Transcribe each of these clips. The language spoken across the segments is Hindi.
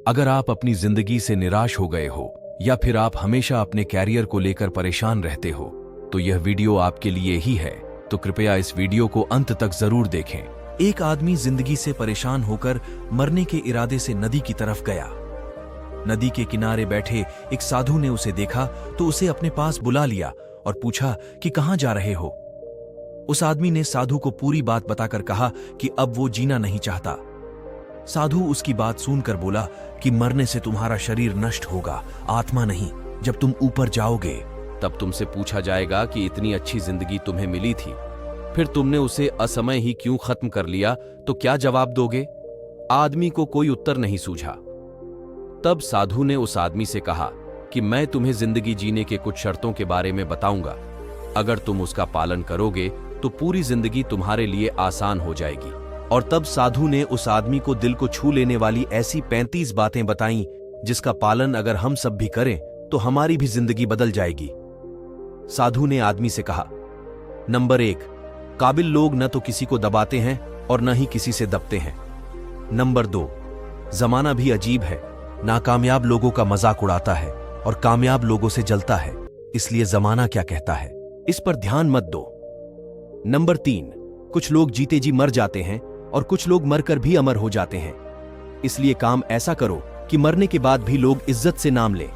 अगर आप अपनी जिंदगी से निराश हो गए हो या फिर आप हमेशा अपने कैरियर को लेकर परेशान रहते हो तो यह वीडियो आपके लिए ही है। तो कृपया इस वीडियो को अंत तक जरूर देखें। एक आदमी जिंदगी से परेशान होकर मरने के इरादे से नदी की तरफ गया। नदी के किनारे बैठे एक साधु ने उसे देखा तो उसे अपने पास बुला लिया और पूछा कि कहां जा रहे हो। उस आदमी ने साधु को पूरी बात बताकर कहा कि अब वो जीना नहीं चाहता। साधु उसकी बात सुनकर बोला कि मरने से तुम्हारा शरीर नष्ट होगा, आत्मा नहीं। जब तुम ऊपर जाओगे तब तुमसे पूछा जाएगा कि इतनी अच्छी जिंदगी तुम्हें मिली थी, फिर तुमने उसे असमय ही क्यों खत्म कर लिया, तो क्या जवाब दोगे? आदमी को कोई उत्तर नहीं सूझा। तब साधु ने उस आदमी से कहा कि मैं तुम्हें जिंदगी जीने के कुछ शर्तों के बारे में बताऊंगा। अगर तुम उसका पालन करोगे तो पूरी जिंदगी तुम्हारे लिए आसान हो जाएगी। और तब साधु ने उस आदमी को दिल को छू लेने वाली ऐसी 35 बातें बताईं जिसका पालन अगर हम सब भी करें तो हमारी भी जिंदगी बदल जाएगी। साधु ने आदमी से कहा, नंबर 1, काबिल लोग न तो किसी को दबाते हैं और न ही किसी से दबते हैं। नंबर 2, जमाना भी अजीब है, नाकामयाब लोगों का मजाक उड़ाता है और कामयाब लोगों से जलता है, इसलिए जमाना क्या कहता है इस पर ध्यान मत दो। नंबर 3, कुछ लोग जीते जी मर जाते हैं और कुछ लोग मरकर भी अमर हो जाते हैं, इसलिए काम ऐसा करो कि मरने के बाद भी लोग इज्जत से नाम लें।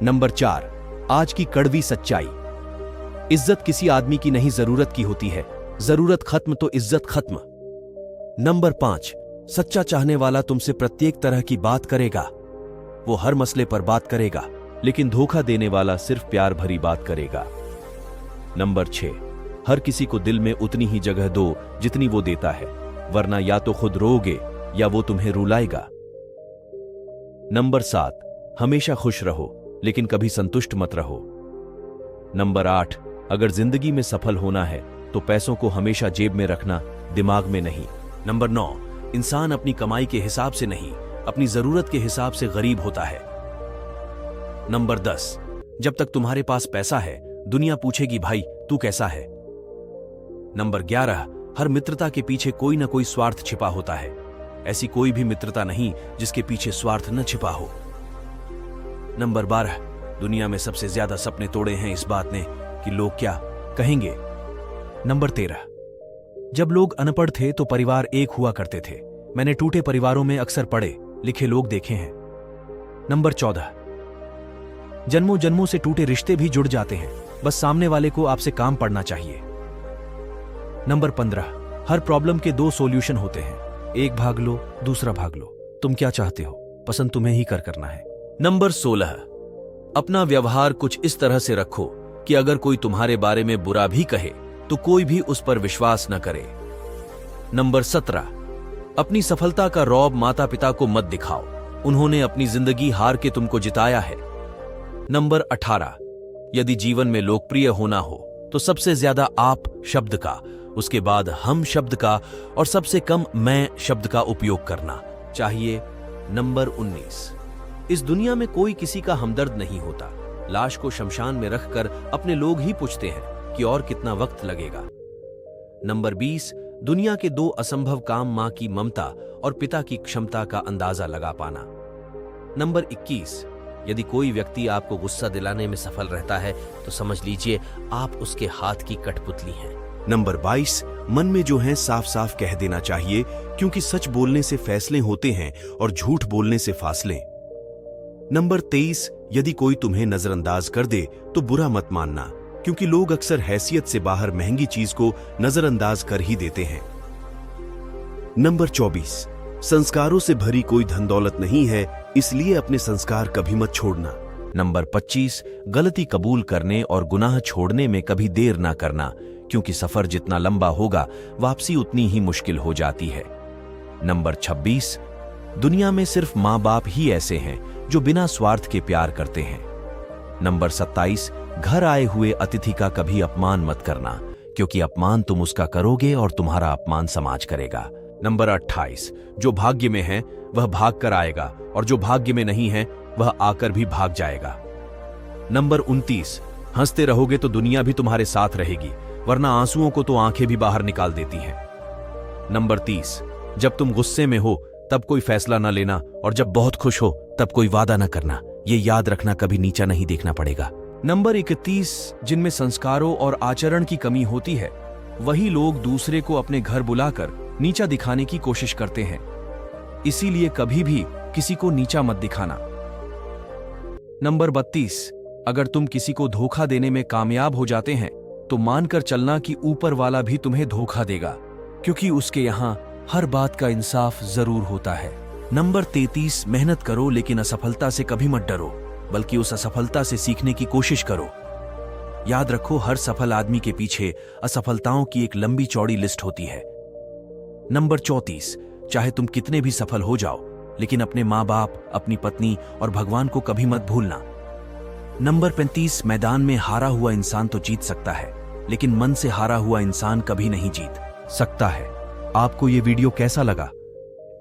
नंबर 4, आज की कड़वी सच्चाई, इज्जत किसी आदमी की नहीं जरूरत की होती है, जरूरत खत्म तो इज्जत खत्म। नंबर 5, सच्चा चाहने वाला तुमसे प्रत्येक तरह की बात करेगा, वो हर मसले पर बात करेगा, लेकिन धोखा देने वाला सिर्फ प्यार भरी बात करेगा। नंबर 6, हर किसी को दिल में उतनी ही जगह दो जितनी वो देता है, वरना या तो खुद रोओगे या वो तुम्हें रुलाएगा। नंबर 7, हमेशा खुश रहो लेकिन कभी संतुष्ट मत रहो। नंबर 8, अगर जिंदगी में सफल होना है तो पैसों को हमेशा जेब में रखना, दिमाग में नहीं। नंबर 9, इंसान अपनी कमाई के हिसाब से नहीं, अपनी जरूरत के हिसाब से गरीब होता है। नंबर 10, जब तक तुम्हारे पास पैसा है दुनिया पूछेगी भाई तू कैसा है। नंबर 11, हर मित्रता के पीछे कोई ना कोई स्वार्थ छिपा होता है, ऐसी कोई भी मित्रता नहीं जिसके पीछे स्वार्थ न छिपा हो। नंबर 12, दुनिया में सबसे ज्यादा सपने तोड़े हैं इस बात ने कि लोग क्या कहेंगे। नंबर 13, जब लोग अनपढ़ थे तो परिवार एक हुआ करते थे, मैंने टूटे परिवारों में अक्सर पढ़े लिखे लोग देखे हैं। नंबर 14, जन्मों जन्मों से टूटे रिश्ते भी जुड़ जाते हैं, बस सामने वाले को आपसे काम पड़ना चाहिए। नंबर 15, हर प्रॉब्लम के 2 सॉल्यूशन होते हैं, एक भाग लो दूसरा भाग लो, तुम क्या चाहते हो, पसंद तुम्हें ही करना है। नंबर 16, अपना व्यवहार कुछ इस तरह से रखो कि अगर कोई तुम्हारे बारे में बुरा भी कहे तो कोई भी उस पर विश्वास न करे। नंबर 17, अपनी सफलता का रौब माता पिता को मत दिखाओ, उन्होंने अपनी जिंदगी हार के तुमको जिताया है। नंबर 18, यदि जीवन में लोकप्रिय होना हो तो सबसे ज्यादा आप शब्द का, उसके बाद हम शब्द का और सबसे कम मैं शब्द का उपयोग करना चाहिए। नंबर 19, इस दुनिया में कोई किसी का हमदर्द नहीं होता, लाश को शमशान में रखकर अपने लोग ही पूछते हैं कि और कितना वक्त लगेगा। नंबर 20, दुनिया के 2 असंभव काम, मां की ममता और पिता की क्षमता का अंदाजा लगा पाना। नंबर 21, यदि कोई व्यक्ति आपको गुस्सा दिलाने में सफल रहता है तो समझ लीजिए आप उसके हाथ की कठपुतली हैं। नंबर 22, मन में जो है साफ साफ कह देना चाहिए, क्योंकि सच बोलने से फैसले होते हैं और झूठ बोलने से फासले। नंबर 23, यदि कोई तुम्हें नजरअंदाज कर दे तो बुरा मत मानना, क्योंकि लोग अक्सर हैसियत से बाहर महंगी चीज को नजरअंदाज कर ही देते हैं। नंबर 24, संस्कारों से भरी कोई धन दौलत नहीं है, इसलिए अपने संस्कार कभी मत छोड़ना। नंबर 25, गलती कबूल करने और गुनाह छोड़ने में कभी देर ना करना, क्योंकि सफर जितना लंबा होगा वापसी उतनी ही मुश्किल हो जाती है। नंबर 26, दुनिया में सिर्फ मां बाप ही ऐसे हैं जो बिना स्वार्थ के प्यार करते हैं। नंबर 27, घर आए हुए अतिथि का कभी अपमान मत करना, क्योंकि अपमान तुम उसका करोगे और तुम्हारा अपमान समाज करेगा। नंबर 28, जो भाग्य में है वह भाग कर आएगा और जो भाग्य में नहीं है वह आकर भी भाग जाएगा। नंबर 29, हंसते रहोगे तो दुनिया भी तुम्हारे साथ रहेगी, वरना आंसुओं को तो आंखें भी बाहर निकाल देती हैं। नंबर 30, जब तुम गुस्से में हो तब कोई फैसला न लेना, और जब बहुत खुश हो तब कोई वादा न करना। ये याद रखना, कभी नीचा नहीं देखना पड़ेगा। नंबर 31, जिनमें संस्कारों और आचरण की कमी होती है, वही लोग दूसरे को अपने घर बुलाकर नीचा दिखाने की कोशिश करते हैं। इसीलिए कभी भी किसी को नीचा मत दिखाना। नंबर 32, अगर तुम किसी को धोखा देने में कामयाब हो जाते हैं तो मानकर चलना कि ऊपर वाला भी तुम्हें धोखा देगा, क्योंकि उसके यहां हर बात का इंसाफ जरूर होता है। नंबर 33, मेहनत करो लेकिन असफलता से कभी मत डरो, बल्कि उस असफलता से सीखने की कोशिश करो। याद रखो, हर सफल आदमी के पीछे असफलताओं की एक लंबी चौड़ी लिस्ट होती है। नंबर 34, चाहे तुम कितने भी सफल हो जाओ, लेकिन अपने माँ बाप, अपनी पत्नी और भगवान को कभी मत भूलना। नंबर 35, मैदान में हारा हुआ इंसान तो जीत सकता है, लेकिन मन से हारा हुआ इंसान कभी नहीं जीत सकता है। आपको ये वीडियो कैसा लगा,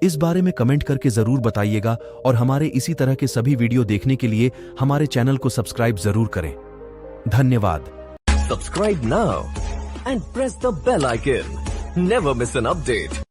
इस बारे में कमेंट करके जरूर बताइएगा, और हमारे इसी तरह के सभी वीडियो देखने के लिए हमारे चैनल को सब्सक्राइब जरूर करें। धन्यवाद। Subscribe now and press the bell icon. Never miss an update.